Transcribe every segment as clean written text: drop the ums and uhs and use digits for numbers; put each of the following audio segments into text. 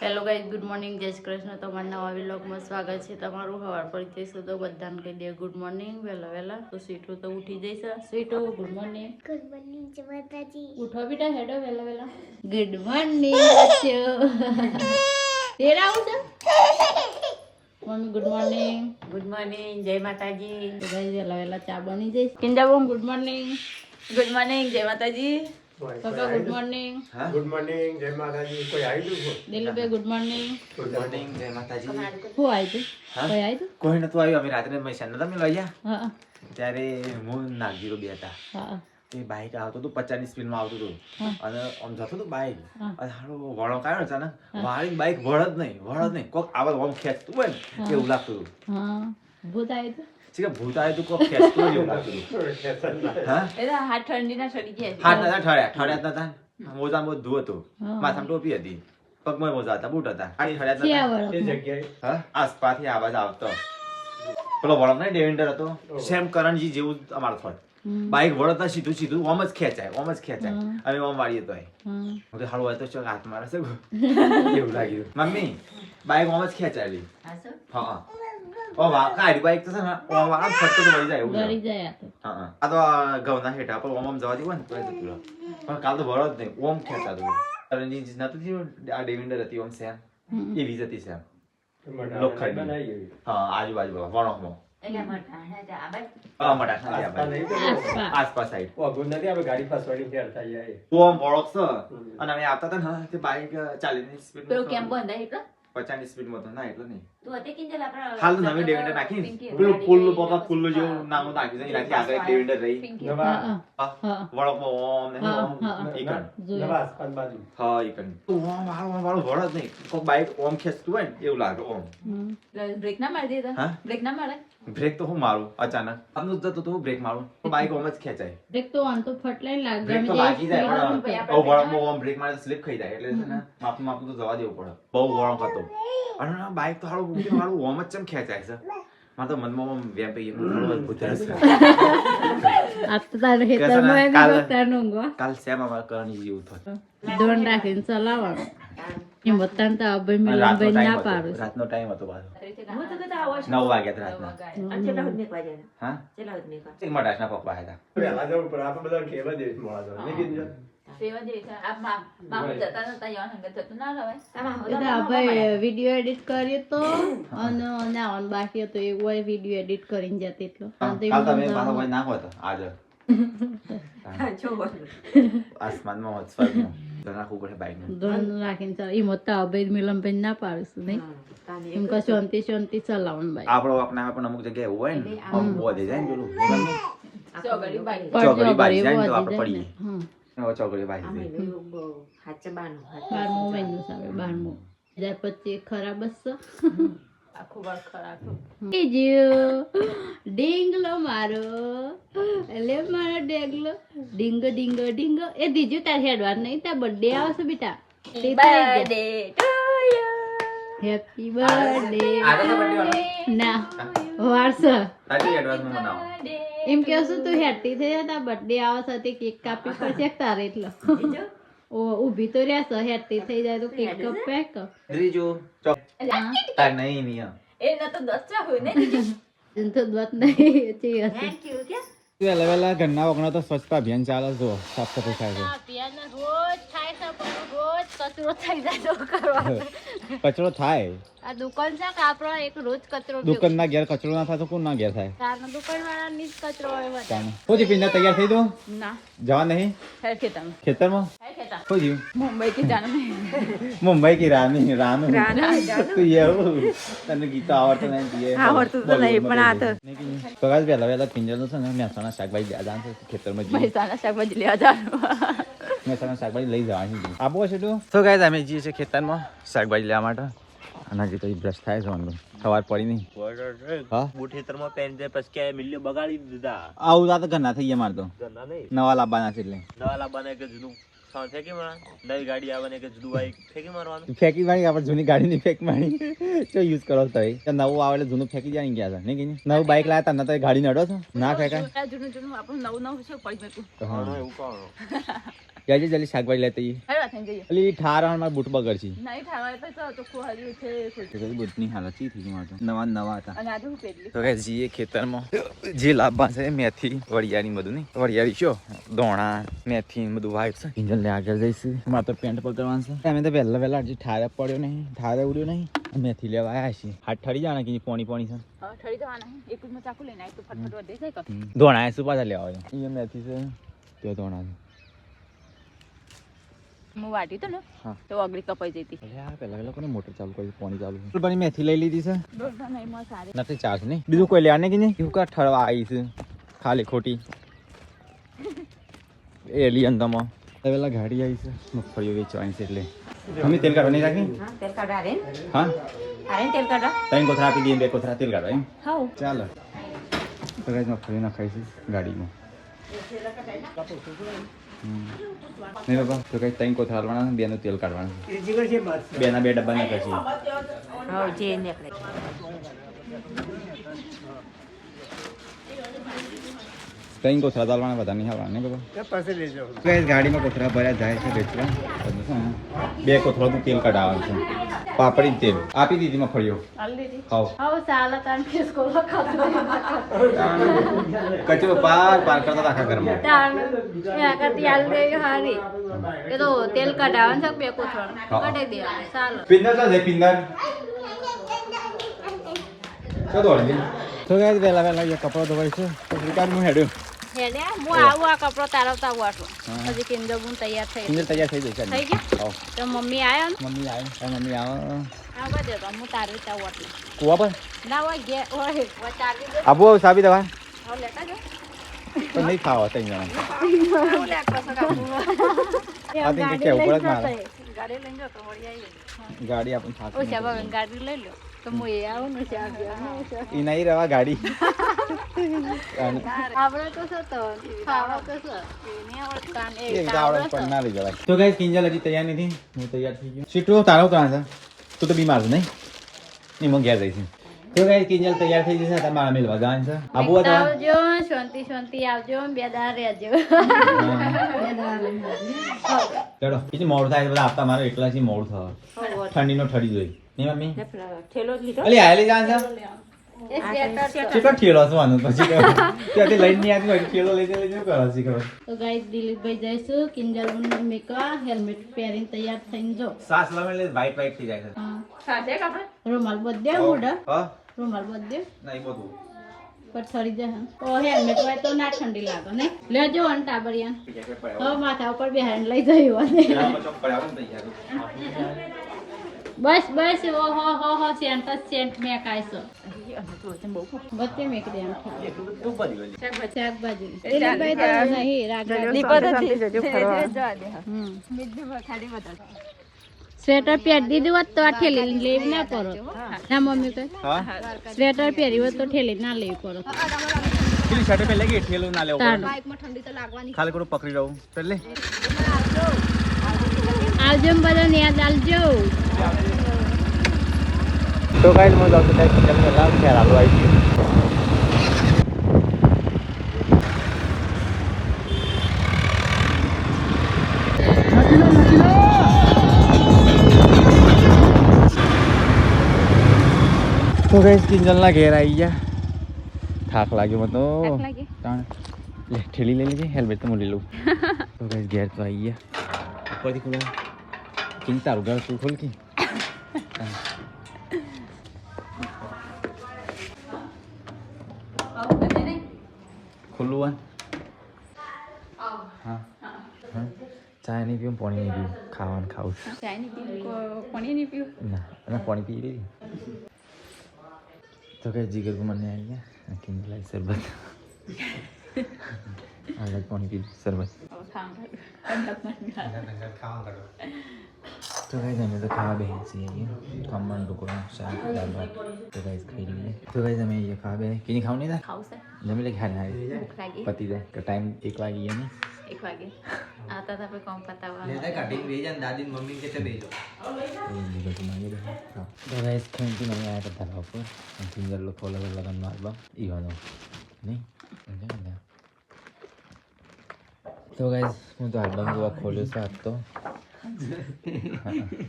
Hello guys, good morning, જય શ્રી કૃષ્ણ. તમારા નવા વ્લોગમાં સ્વાગત છે તમારું. સવાર પડી જઈશું તો બધાને કહી દે ગુડ મોર્નિંગ વહેલા વહેલા. તો સ્વીટુ તો ઉઠી જઈશ. Sweetu good morning. Good morning જય માતાજી. ઉઠો બેટા, હેડો વહેલા વહેલા. Good morning બચ્ચો. તેરા આવું છે mummy. Good morning. Good morning, જય માતાજી. ગાઈઝ વહેલા વહેલા ચા બની જઈશ. કિંજાબોમ ગુડ મોર્નિંગ. ગુડ મોર્નિંગ, જય માતાજી. પપ્પા ગુડ મોર્નિંગ. ગુડ મોર્નિંગ જય માતાજી. કોઈ આવી ગયું? Dilubhai good morning. Good morning જય માતાજી. હું આવી તું? કોઈ આવી તું? કોઈ નતું આવ્યું. અમે રાત્રે મહેસાણા તમે લઈ ગયા હા ત્યારે હું નાગજીરો બે હતા. હા એ બાઇક આવતું હતું 50 ની સ્પીડમાં આવતું હતું અને આમ જતું હતું બાઇક હા. અને હારું વળો કાઢ્યો અચાનક વાળી બાઇક વળદ નહીં કોક આવા આમ ખેંચતું હોય ને એવું લાગતું હતું. હા ભૂત આવી તું? છે કે ભૂત આવે તો કોક ખેંચતું હોય એવું લાગતું હતું. હા એના હાથ ઠંડીના સડી ગયા છે. હાથ નતા ઠળ્યા નતા. મોજા બધું હતું. હા. માથામાં ટોપી હતી. પગમાં મોજા હતા, બૂટ હતા. હાડી ઠળ્યા ક્યાં નતા. વળો? એ જગ્યાએ હા આસપાસથી આવાજ આવતો. પેલો વળમ નહીં ડેવિન્ડર હતો સેમ કરણજી જેવું જ અમારો થોડ બાઈક વળતા સીધું સીધું ઓમ જ ખેંચાય અને ઓમ વાળીએ તો હું હાડું હોય તો ચો હાથ મારે છે એવું લાગ્યું. મમ્મી બાઈક ઓમ જ ખેંચાયેલી. હા, સર? હા ઓ વાહ કાઢી બાઈક તો છે ને ઓમ આમ ફટકો તો વળી જાય એવું ગળી જાય આ તો. હા આ તો ઘઉંના હેઠા પર ઓમ જવા દીધું ને તો જતું રહ્યું. પણ કાલ તો વળો જ નહીં ઓમ ખેંચાતું કરણજી નતું થયું આ ડેવિન્ડર હતી ઓમ સેમ એવી જ હતી સેમ લોખંડની. બનાવી ગઈ. હા આજુબાજુ વણોકમાં એટલે મોટા હતા, આ બાજુ. મોટા ખાલી આ બાજુ. આસપાસ. આસપાસ સાઈડ અઘરું નથી આપણે ગાડી ફસવાની ફેર થઈ જાય. ઓમ વળોક છે અને અમે આવતા હતા ને તે બાઈક 40 ની સ્પીડ પેલું કેમ બંધાય એટલો? 50 ની સ્પીડ માં તો ના એટલે નહીં. તું હતી કિંજલ આપણા હાલ તો નવી ડેવિન્ડર નાખી પિંકી પેલું ગાડી ફૂલ લઈ પપ્પા ગઈ. ફૂલ જેવું નામું નાખ્યું છે એનાથી આગળ એક ડેવિન્ડર રહી. પિંકી. નવા હા હા વળોકમાં ઓમ ને ઓમ હા. ઈકણ. જોયું. નવા આસપાસ બાજુ. હા ઈકણ. તો ઓમ વાળું વળો જ નહીં. કોઈ બાઈક ઓમ ખેંચતું હોય ને એવું લાગે ઓમ. હમ. બ્રેક ના મારી દીધા? હા? બ્રેક ના મારે? બ્રેક તો હું મારું અચાનક આપનું જતું તો હું બ્રેક મારું તો બાઈક ઓમ જ ખેંચાય. બ્રેક તો આમ તો ફટલાઈ લાગે. બ્રેક તો અમે લાગી જાય જે પણ સ્પીડ આપણે વળોકમાં ઓમ બ્રેક મારે સ્લીપ ખાઈ જાય એટલે છે ને માપનું તો જવા દેવું પડે. બહુ વળોક હતો અને બાઈક તો હારું ઓમ જ ચમ ખેંચાય છે. મારે તો મનમાં આમ વેમ પઈ ગયું. થોડું ભૂતેર છે. આ તો તારે ખેતરમાં એવી કાલે- વખતાર ઊંઘવા. કાલ સેમ અમારે કરવાની જેવું થયું. ધોન રાખીને ચલાવવાનું. એમ બધાને તો આ ભાઈ અને રાતનો મિલનભાઈ ના time પાડું હતો. રાતનો ટાઈમ હતો પાછો. હું તો કહેતા આવો છો. 9 વાગ્યા હતા રાતના. અને કેટલા સુધી મેકવા જાય? હા કેટલા સુધી મેકવા? એક મટાસના પપ્પા હતા. વહેલા જવું પડે. આપણે બધા કહેવા દેવી છે મોડા જવાનું. નહીં કીધું? સેવા જેવી છે. આ મામા જતા નતા, યવાન હંગાત જતું ના રવાય. એટલે આ ભાઈ વિડીયો એડિટ કર્યો તો અને નાવાનું બાકી હતું એવું હોય વિડીયો એડિટ કરીને જતી એટલો. આ તો કાલ તમે એવું પાછો સમજાવવાનું. કોઈ નાખો હતો આજે જો બોલ. આસમાનમાં હોત સ્વર્ગમાં તો નાખવું પડે બાઈકનું. ધોન રાખીને ચાલ એમ તો આ ભાઈ મિલનભાઈ ના પાડું નહીં. તાની એમ કે શાંતિ શાંતિ ચલાવવાનું ભાઈ. આપણો આપણા પણ અમુક જગ્યાએ એવું હોય ને આમ વધે જાય ને પેલું ચોગડિયું બાકી. ચોકડી બાજી જાય ને તો વધી આપણે જાય ને. પડીએ. હમ. ચોકડી બાજી આ જાય. મહિનો બહુ હાચે બાનું. 12મો મહિનો સામે 12મો. 2025 ખરાબ હશે. આખું વળ ખરાબ. બીજું ડીંગલો મારો એટલે મારો ડેગલો ડીંગ ડીંગ ડીંગ. એ દીજુ તાર હેડવાર નહીં, તાર બર્થડે આવશે બેટા. Birthday to you. Happy birthday આજે તો birthday વાળો? ના વારસો તારી એડવાન્સમાં મનાવો. એમ કેવું તું હેડતી થઈ જાય, તાર બર્થડે આવશે તે કેક કાપી પડશે તારે એટલો. બીજું? ઓ ઊભી તો રહેશે, હેડતી થઈ જાય તો કેક કપાય કે. ત્રીજું ચોક તાર નહીં નિયમ. એ ન તો 10 ચા હોય ને બીજું. એમ તો દોત નહીં છે હશે. Thank you કે? વહેલા વહેલા ઘરના વગણા તો સ્વચ્છતા અભિયાન ચાલે જો સાફ સફાઈ થાય છે. અભિયાન રોજ થાય છે પણ રોજ કચરો થઈ જાય તો કરવાનો. કચરો થાય આ દુકાન છે કે આપણો એક રોજ કચરો દુકાનના ઘેર કચરો ના થાય તો કોણ ના ઘેર થાય તારના દુકાન વાળા ની જ કચરો હોય વધારે. તાને હું પિંડા તૈયાર થઈ દો ના જવા નહીં હે ખેતમ. ખેતરમાં હે ખેતમ. શું જીવ મુંબઈ की जाना में. મુંબઈ કી રાની રાનું રાના જાનું. તું એવું તને ગીતો આવડતું નહીં તું એ આવડતું તો નહીં, પણ આ તો. પ્રકાશ વહેલા વહેલા પિંજરનું છે ને મહેસાણા શાકભાજી દાદા છે ખેતરમાં જઈએ મહેસાણા શાકભાજી લેવા જવાનું. મહેસાણા શાકભાજી લઈ જવાની છે આપો છે તું તો ગાઈસ અમે જઈએ છીએ ખેતરમાં શાકભાજી લેવા માટે અને હજી તો બ્રશ થાય છે વાંધો સવાર પડી નહીં. હા બુટ ખેતરમાં પેન દે પછી કે મિલ્યો બગાડી દીધા આવું તો ઘરના થઈ ગયા મારે તો ઘરના નહીં નવા લાવવાના છે એટલે નવા લાવવાના કે જૂનું સાવ ફેંકી મારા નવી ગાડી આવવાની કે જૂનું બાઈક ફેંકી મારવાનું ફેંકી મારી આપણે જૂની ગાડીની ફેંક મારી તો યુઝ કરો તો નવું આવે એટલે જૂનું ફેંકી જાય ગયા હતા નહીં કે નવું બાઈક લાયા તને તો ગાડી નડો છો ના ફેંકાય જૂનું જૂનું આપણું નવું નવું છે પડી મેકું. તો હા. એવું કહો જલ્દી જલ્દી શાકભાજી લેતી હેડો થઈને જઈએ અલી ઠારણ મારા બૂટ બગડ છે નહીં ખાવા તો ચાલ ચોખ્ખું હર્યું છે બૂટની હાલત ચી થઈ ગઈ મારે તો નવા નવા હતા અને આજે હું પેટલી તો ગાઈસ જઈએ ખેતરમાં જે લાભા છે મેથી વરિયાળી બધું નહીં વરિયાળી છો દોણા મેથી ને બધું વાઈટ છે ઇંજન લે આગળ જઈશું મારે તો પેન્ટ પકડવાનું છે અમે તો વહેલા વહેલા હજી ઠારે પડ્યો નહીં ઠારે ઉડ્યો નહીં મેથી લેવા આવ્યા છીએ હાથ ઠરી જાણે કે પોણી પોણી છે હા ઠરી જવાના એક માં ચાકુ લઈને આવી તો ફટફટ વધે જાય કે દોણા શું પાછા લેવા આવ્યો અહીંયા મેથી છે ત્યાં દોણા છે હું વાટી તો ને હા. તો અગડી કપાઈ જતી પેલા લોકોને મોટર ચાલુ કરી પાણી ચાલુ બની મેથી લઈ લીધી છે દોડતા નહીં માં સારી નથી ચાર્જ નહીં બીજું કોઈ લેવા નહીં કે નહીં એવું કા ઠરવા આવી છે ખાલી ખોટી એલી અંદરમાં પેલા ગાડી આવી છે મગફળીઓ વેચવાની છે એટલે અમે તેલ કાઢવા નહીં રાખી તેલ કાઢા રે હા આરે તેલ કાઢા ત્રણ કોથરા આપી દઈએ 2 કોથરા તેલ કાઢવા એમ હાઉ ચાલો તો ગાઈસ મગફળી નખાઈશું ગાડીમાં નહીં બાબા તો કઈ 3 કોથરા હાલવાના 2 નું તેલ કાઢવાનું છે 2 ના 2 ડબ્બા નાખે હાઉ જે નીકળે 3 કોથરા હાલવાના બધા નહીં હાલવાના નહીં બાબા પાસે લેજો ગાઈસ ગાડીમાં કોથરા ભર્યા જાય છે વેચવા 2 કોથરાનું તેલ કાઢવાનું છે પાપડી તેલ આપી દીધી મગફળીઓ હલ્દી ખાઓ હવે સાલા તાન ફેસ કોલો ખાતો કચરો પાર કરતા આખા ઘરમાં તાન એ આગળ યાલ દે હારી એ તો તેલ કઢાવવાનું છે બે કોથળ કઢાઈ દેવાનું સાલો પિંદર તો છે પિંદર તો દોડી તો ગાઈસ વેલા વેલા એ કપડો ધોવાય છે તો વિકાસનું હેડ્યું હેડે હું આવું આ કપડો તારવતા વાટો હજી કેન્દ્ર બુન તૈયાર થઈ પિંદર તૈયાર થઈ જશે થઈ ગયા આવો તો મમ્મી આયા ને મમ્મી આવે મમ્મી આવો આવા દે તો હું તારવતા વાટો કુવા પર ના હોય ગે હોય વા તારવી દે આબુ સાબી દવા હવે લેતા જો તો નહીં ખાવા તઈ જણા આવું લે કસો કાપું આ તે કે ઉપર જ મારે ગાડી લઈને જો તો વળી આવી ગાડી આપણ ઓ સાથે શાબા ગાડી લઈ લો તો હું એ આવું ને શાબ ઈ નહીં રવા ગાડી આપણે તો શું તો ખાવા તો શું એને આવડતા ને એ ગાવડે પણ ના લઈ જવાય તો ગાઈસ કિંજલ હજી તૈયાર નથી હું તૈયાર થઈ ગયો સીટો તારો ક્યાં છે તું તો બીમાર છે નહીં નહીં હું ઘેર જઈશ તો ગાઈસ કિંજલ તૈયાર થઈ જશે તમારા મેલવા જવાનું છે આબુ હતા આવજો શાંતિ શાંતિ આવજો બે દાર રહેજો ચલો બીજું મોડું થાય તો બધા આપતા મારો એકલા થી મોડું થવા ઠંડીનો ઠરી જોઈ નહીં મમ્મી ઠેલો જ લીધો અલી આયલી જાન છે એ સ્વેટર ચીકો ઠેલો છે વાનું પછી ત્યાંથી લઈને નહીં આવી હોય ઠેલો લઈને લઈને કરો છે ખબર તો ગાઈસ દિલીપભાઈ જઈશું કિંજલ મેકવા હેલ્મેટ પહેરીને તૈયાર થઈને જો સાસ લમે એટલે વાઈટ વાઈટ થઈ જાય છે હા સાચે કપડે રૂમાલ બધે મોઢા હા રૂમાલ બધે નહીં બધું પર થરી જાય ઓ હેલ્મેટ હોય તો ના ઠંડી લાગે ને લેજો અન ટાબરિયા હવે માથા ઉપર બેહાડ લઈ જઈ બસ બસ ઓ હો સેન્ટ સેન્ટ મેં કાઈસો બત્તે મેક દે આમ શાકભાજી દિલીપભાઈ તો નહીં સ્વેટર પહેરી દીધું હોત તો આ ઠેલી લેવી ના પડો ના મમ્મી કહે સ્વેટર પહેરી હોત તો ઠેલી ના લેવી પડો પેલી શર્ટ પહેલે કે ઠેલો ના લેવો તાણ. ખાલી કોડું પકડી રહું એટલે આવજો ને બધા ને યાદ આલજો તો ગાઈસ હું જાઉં તો તમને લાવ ખેર હાલો આવી ગયું તો ગાઈસ કિંજલના ઘેર આવી ગયા થાક લાગ્યો મને તો તાણ લે ઠેલી લઈ લેજે હેલ્મેટ તો હું લઈ લઉં તો ગાઈસ ઘેર તો આવી ગયા ઉપરથી ખોલો કિંગ તારું ઘર તું ખોલ કી ખુલ્લું હોય હા હા ચાય નહીં પીવું પાણી નહીં પીવું ખાવાનું ખાવું છું ચાય નહીં પીવું પાણી નહીં પીવું ના અને પાણી પી લીધી તો કઈ જીગર મને આવી ગયા કિંજલાઈ શરબત અલગ પાણી પી શરબત તો ગાઈસ અમે તો ખાવા બેસી છીએ ખમણ ઢોકળા શાક દાળ ભાત તો ગાઈસ ખાઈ લઈએ તો ગાઈસ અમે ये ખાવા બે કિની ખાવ નહીં ખાવું છે જમી લે ખાને આવી લાગી પતી જાય તો ટાઈમ 1 વાગી ગયા ને 1 વાગે आता था पे कौन पता हुआ લેતા કાઢીને બેજા ને દાદી મમ્મી કે તે બેજો તો ગાઈસ ખેંચી મને આયા હતા ધાબા પર કિંજલ લો ફોલો લગન મારવા ઈવાનો નહીં તો ગાઈસ હું તો આલ્બમ જોવા ખોલ્યો છે આજ તો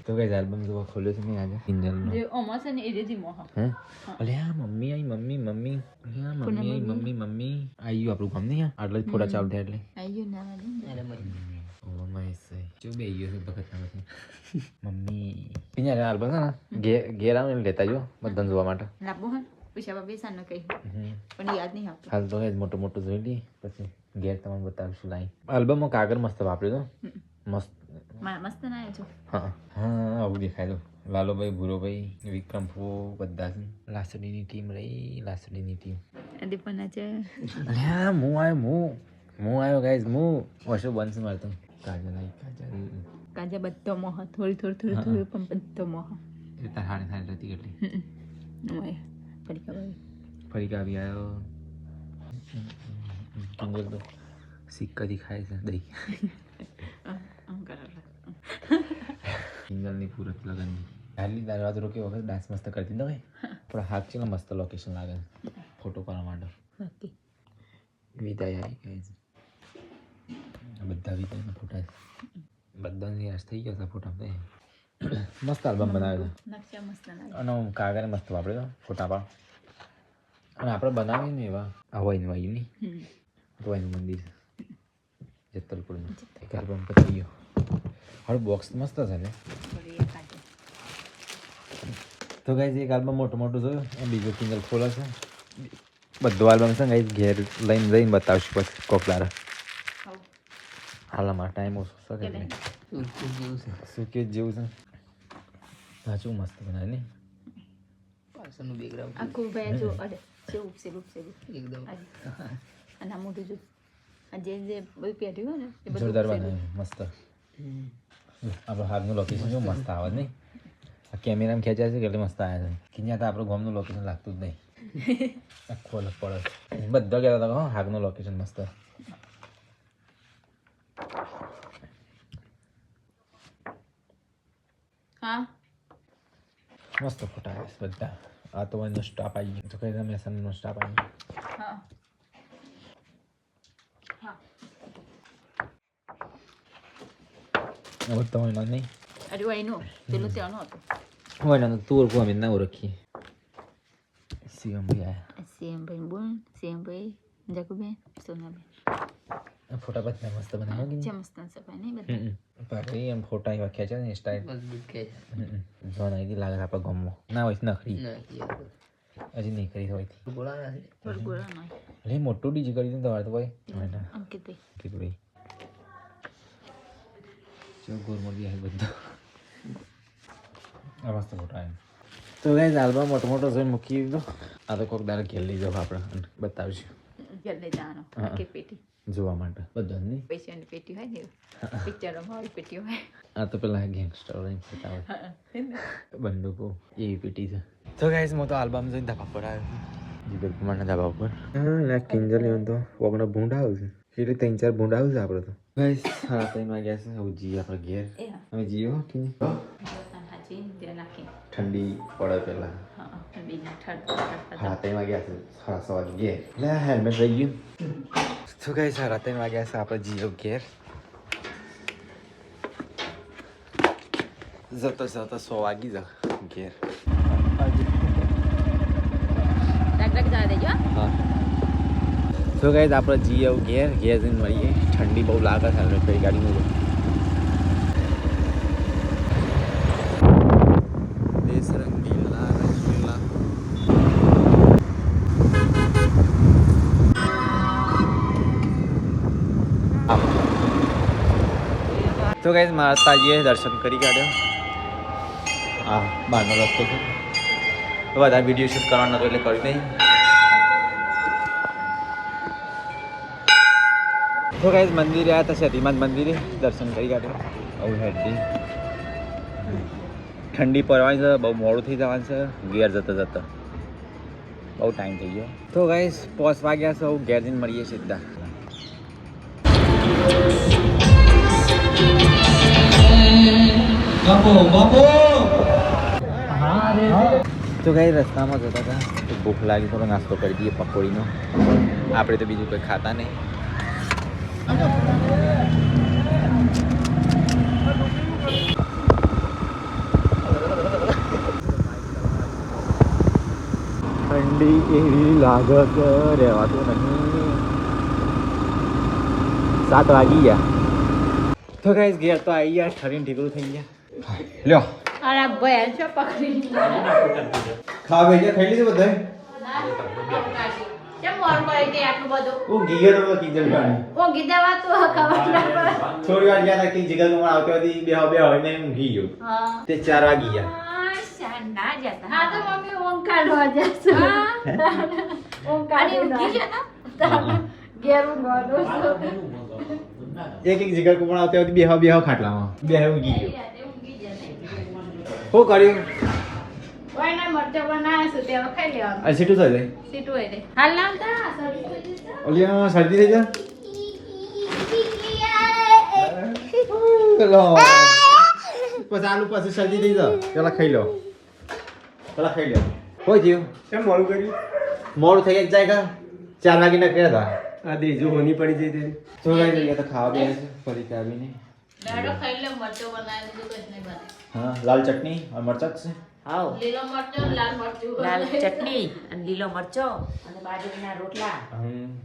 તો ગાઈસ આલ્બમ જોવા ખોલ્યો છે મેં આજે કિંજલનો જે ઓમાં છે ને એ જે ધીમો હા હે અલે આ મમ્મી આઈ મમ્મી મમ્મી અલે આ મમ્મી આઈ મમ્મી મમ્મી આયું આપણું ગામ નહીં આટલા જ ફોટા ચાલુ થયા એટલે આયુ ના ઓ માય સે જો બે ગયો છે બખત ના પછી મમ્મી પિન્યા આલ્બમ છે ને ઘેર આવે ને લેતા જો બધાને જોવા માટે લાબો હા પૂછા બાબે સાનો કઈ પણ યાદ નહીં આવતું હાલ તો ગાઈસ મોટું મોટું જોઈ લી પછી ઘેર તમને બતાવીશું લાઈ આલ્બમમાં કાગળ મસ્ત વાપર્યો તો મસ્ત મસ્ત ના આવ્યો છો હા હા આવું દેખાય તો લાલોભાઈ ભૂરોભાઈ વિક્રમ ફો બધા છે લાસડીની ટીમ રહી લાસડીની ટીમ અરે પણ આજે અરે હા હું આવ્યો ગાઈઝ હું વર્ષો બનશે મારતો કાજલ આવી કાજલ કાજે બધો મોહ થોડી પણ બધો મોહ એ તાર હાડે હાડે હતી કેટલી ફરી ખબર ફરી કાવી આવ્યો કિંજલ તો સિક્કાથી ખાય છે દહીં કિંજલની પૂરત લગનની હાલની દરવાજો રોકે વખત ડાન્સ મસ્ત કરતી ન ભાઈ પણ હાથ છે ને મસ્ત લોકેશન લાગે ફોટો પાડવા માટે નક્કી વિદાય આવી ગઈ છે બધા વિદાયના ફોટા બધાની યાદ થઈ ગયા હતા ફોટા મસ્ત આલ્બમ બનાવ્યો નકશા મસ્ત લાગે અને કાગળ મસ્ત વાપર્યો ફોટા પાડ અને આપણે બનાવીએ ને એવા આ વહીને વાયું નહીં વહીનું મંદિર જતલપુરનું એક આલ્બમ પતી ગયો હવે બોક્સ મસ્ત છે ને તો ગાઈઝ એક આલ્બમ મોટું જોયું અને બીજું કિંજલ ખોલે છે બધું આલ્બમ છે ગાઈઝ ઘેર લઈને જઈને બતાવશું પછી કોક દાડા હાલમાં ટાઈમ ઓછો છે કે સુકેત જેવું છે સાચું મસ્ત બનાવે ને આખું ભાઈ જો અરે સેવું એકદમ અને આ મોટું જો જે બધું પહેર્યું હોય ને એ બધું જોરદાર બનાવ્યું મસ્ત આપણો હાથનું લોકેશન જો મસ્ત આવે નહીં આ કેમેરામાં ખેંચાય છે કે એટલે મસ્ત આવે છે કે ત્યાં તો આપણું ગામનું લોકેશન લાગતું જ નહીં આખું અલગ પડે બધા કહેતા હતા હા હાથનું લોકેશન મસ્ત હા મસ્ત ફોટા આવે છે બધા આ તો એનો સ્ટાફ આવી ગયો તો કઈ રમેશનો સ્ટાફ આવી ગયો હા હવે તો એનો નહીં અરે વાયનું પેલું ત્યાંનું હતું હોય ને તું ઓળખું અમે ના ઓળખીએ શિવમ ભાઈ આવ્યા સીએમભાઈ બોલ સીએમભાઈ જગુબેન સોનાબેન ફોટા બધા મસ્ત બનાવ્યો છે મસ્ત સફાઈ નહીં બધા પાકડી એમ ફોટા એવા ખેંચ્યા ને સ્ટાઇલ જોન આવી લાગે આપણા ગામમાં ના હોય નખરી હજી નહીં કરી હોય થોડું બોલા નહીં એટલે મોટું ડીજી કરી દીધું તમારે તો ભાઈ અંકિતભાઈ કીધું ભાઈ જો ગોરમોર બી આવી બધું આ મસ્ત ફોટો આવ્યો તો ગાઈઝ આલ્બમ મોટો જોઈને મૂકી દીધો આ તો કોઈક દાડે ઘેર લઈ જાવ આપણે બતાવીશું જલ્દી જવાનો કે પેટી જોવા માટે બધા નહીં પૈસાની પેટી હોય ને પિક્ચરોમાં વાળી પેટી હોય આ તો પેલા ગેંગસ્ટર બંદૂકો એવી પેટી છે તો ગાઈઝ હું તો આલ્બમ જોઈને ધાબા પર આવ્યો જીગર કુમારના ધાબા ઉપર હા કિંજલ એવું તો વગણા ભૂંડ આવ્યું છે એટલે 3-4 ભૂંડ આવ્યું છે આપણે તો ગાઈઝ હા 3 વાગ્યા છે હવે જઈએ આપણે ઘેર હવે જીઓ કે ઠંડી પડે પેલા હા 3 વાગ્યા છે 6:30 વાગે એટલે હેલ્મેટ રહી ગયું તો ગાઈઝ 3:30 વાગ્યા છે આપણે જીઓ ઘેર જતો 100 વાગી જા ઘેર જવા દેજો હા તો ગાઈઝ આપણે જઈએ ઘેર જઈને મળીએ ઠંડી બહુ લાગે છે હેલ્મેટ પહેરી ગાડીનું દેશ રંગીલા રંગીલા તો ગાઈઝ માતાજીએ દર્શન કરી કાઢ્યો હા બહારનો રસ્તો છે બધા વિડીયો શૂટ કરવાનો હતો એટલે કરી નહીં તો ગાઈઝ મંદિરે આવ્યા હતા સતીમાન મંદિરે દર્શન કરી કાઢ્યો આવું હેડી ઠંડી પડવાની છે બહુ મોડું થઈ જવાનું છે ઘેર જતા બહુ ટાઈમ થઈ ગયો તો ગાઈઝ 5 વાગ્યા છે હું ઘેર જઈને મળીએ સીધા તો ગાઈઝ રસ્તામાં જતા હતા તો ભૂખ લાગી થોડો નાસ્તો કરી દઈએ પકોડીનો આપણે તો બીજું કંઈ ખાતા નહીં ઠંડી એવી લાગે કે રહેવાતું નહીં. 7 વાગી ગયા. તો ગાઈસ ઘેર તો આવી ગયા, ઠરીને ઢીકડું થઈ ગયા. લ્યો અરે ભાઈ છો પકડી ખાવા બેસી ખાઈ લીધું બધાય? કેમ મોર પડી ગઈ આટલું બધું? ઊંઘી ગયો તો કિંજલ પાણી. ઊંઘી જવા તું ખબર ના પડે. થોડી વાર ગયા હતા કે જીગર કુમાર આવતી હતી, બે હોય ને ઊંઘી ગયો. હા તે 4 વાગી ગયા. ના જતા હા તો મમ્મી ઊંઘ કાઢવા જશે. ઊંઘ કાઢી ઊંઘી જતા ઘેર ઊંઘવાનું. એક જીગર કુમાર આવતી હતી, બે ખાટલામાં બે ઊંઘી ગયો. ઊંઘી જશે. શું કર્યું? કોઈ ના મરચો બનાવીશું તે હવે ખાઈ લેવાનું. આ સીટું થઈ જાય. સીટું હોય રે. હાલ ના આવતા સરી થઈ જશે. ઓલી શરદી થઈ જાય. લો પછી આલુ પછી શરદી થઈ જાય. પેલા ખાઈ લો, પેલા ખાઈ લો. કોઈ થયું? કેમ મોડું કર્યું? મોડું થઈ જાય કા 4 વાગીને કર્યા હતા. આ દેજો હોની પડી જઈ તેની. તો ગાઈ જઈએ તો ખાવા બે છે ફરી આવીને. દાડો ખાઈ લે મરચો બનાવી દીધું કઈ નહીં બને. હા લાલ ચટણી અને મરચાં છે. હાઉ લીલો મરચો લાલ મરચું લાલ ચટણી અને લીલો મરચો અને બાજરીના રોટલા.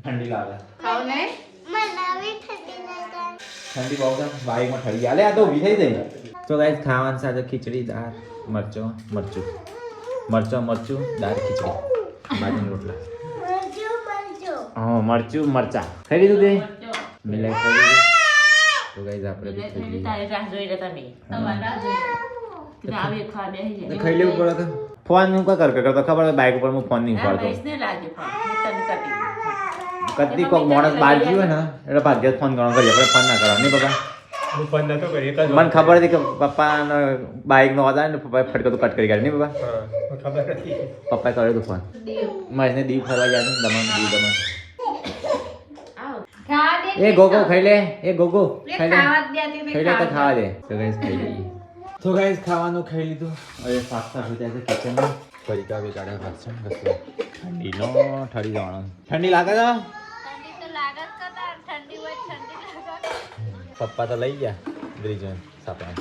ઠંડી લાગે. ખાવ ને મનાવી ઠંડી લાગે. ઠંડી બહુ છે, બાઈકમાં ઠરી ગયા. આ તો ઊભી થઈ જાય. તો ગાઈસ ખાવાનું સાથે ખીચડી, દાળ, મરચું, દાળ, ખીચડી, બાજરીના રોટલા. હા મરચું મરચા ખાઈ લીધું તે મિલાઈ ખાઈ લીધું. તો ગાઈસ આપણે બી ખાઈ લઈએ. તારે રાહ જોઈ રહ્યા તમે તમારા જોઈએ. તમે આવી ખાવા બેસી તો જાય ખાઈ લેવું પડે તો. ફોન હું કા કરતો ખબર બાઈક ઉપર હું ફોન નહીં ના ઉપાડતો. બેસને લાગે પણ હું તને કરી કદી કોક માણસ બહાર ગયો હોય ને એટલે ભાગ્યે જ ફોન કરવાનો કરીએ, આપણે ફોન ના કરવાનો નહીં પપ્પા. હું ફોન નતો કર્યો, એક જ મને ખબર હતી કે પપ્પાનો બાઈકનો અવાજ આવે ને પપ્પાએ ફટકો તો કટ કરી કાઢી નહીં પપ્પા. હા, મને ખબર હતી. પપ્પાએ કર્યો હતો ફોન. મહેશને દીવ ફરવા ગયા છે દમણ. આવો ખાવા દે. એ ગોગો ખાઈ લે, એ ગોગો ખાઈ લે, ખાવા જ દેતી ખાઈ લે તો ખાવા દે. તો ગાઈસ ખાઈ લઈએ. તો ગાઈસ ખાવાનું ખાઈ લીધું. હવે સાફ થઈ જાય છે કિચનમાં. ફરી કાવી કાઢે ભાગશે ઠંડીનો ઠરી જવાનો. ઠંડી લાગે છે? ઠંડી તો લાગત કરતા ઠંડી હોય ઠંડી લાગત. પપ્પા તો લઈ ગયા બ્રિજન સાપા.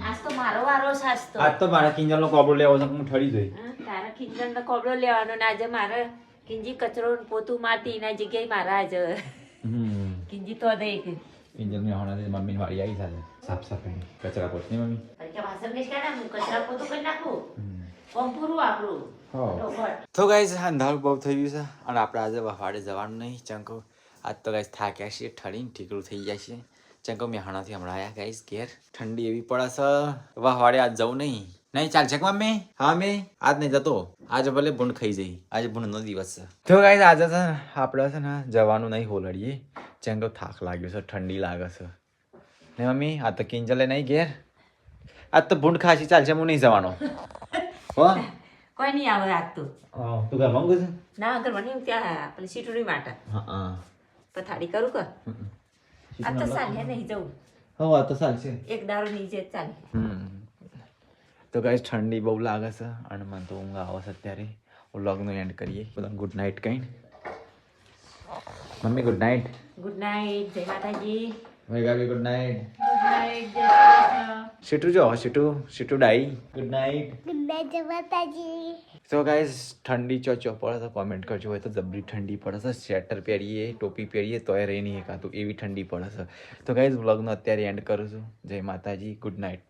આજ તો મારો વારો છે આજ તો આજ તો મારા કિંજલનો કોબળો લેવો છે, હું ઠરી જોઈ. તારા ખીંજણનો કોબળો લેવાનો ને આજે મારે કિંજી કચરો ને પોતું મારતી એના જગ્યાએ મારા આજે કિંજી તો દે કે કિંજલની હમણાં મમ્મીની વાડી આવી સાથે સાફ સફાઈ કચરા પોતની મમ્મી. કે વાસણ ને કાઢા હું કચરા પોતું કરી નાખું કોમ પૂરું આપણું તો ગાઈસ અંધારું બહુ થઈ ગયું છે અને આપણે આજે વહાડે જવાનું નહીં. ચંકો આજ તો ગાઈસ થાક્યા છીએ, ઠરીને ઠીકરું થઈ જાય છે. ચંકો મેહાણાથી હમણાં આવ્યા ગાઈસ ઘેર. ઠંડી એવી પડે છે, વહાડે આજ જવું નહીં. નહીં ચાલશે કે મમ્મી? હા મેં આજ નહીં જતો, આજે ભલે ભૂંડ ખાઈ જઈ, આજે ભૂંડનો દિવસ છે. તો ગાઈસ આજે છે ને આપણે છે ને જવાનું નહીં હોલડીએ. ચંકો થાક લાગ્યો છે, ઠંડી લાગે છે ને મમ્મી. આ તો કિંજલે નહીં ઘેર, આજ તો ભૂંડ ખાસી ચાલશે, હું નહીં જવાનો. હો કોઈ નહીં આવે આજ તો તું ઘર માંગુ છે? ના અગર મને ત્યાં પેલી સીટુડી માટે હા પથાડી કરું કે આ તો ચાલે નહીં જવું હા આ તો ચાલશે. એક દારૂ નીચે ચાલે. તો ગાઈસ ઠંડી બહુ લાગે છે અને મને તો ઊંઘ આવે છે. અત્યારે વ્લોગનો એન્ડ કરીએ. બધા ગુડ નાઇટ કહીને mummy good night. Good night, જય માતાજી. ભાઈ ગુડ નાઇટ. ગુડ નાઇટ જય શ્રી કૃષ્ણ. સીટુ જો સીટુ ડાઈ ગુડ નાઇટ. ગુડ માતાજી. તો ગાઈસ ઠંડી ચો પડે તો કોમેન્ટ કરજો. હોય તો જબરી ઠંડી પડે છે, સ્વેટર પહેરીએ ટોપી પહેરીએ તોય રહી નહીં એકાતું એવી ઠંડી પડે છે. તો ગાઈસ વ્લોગનો અત્યારે એન્ડ કરું છું. જય માતાજી, ગુડ નાઇટ.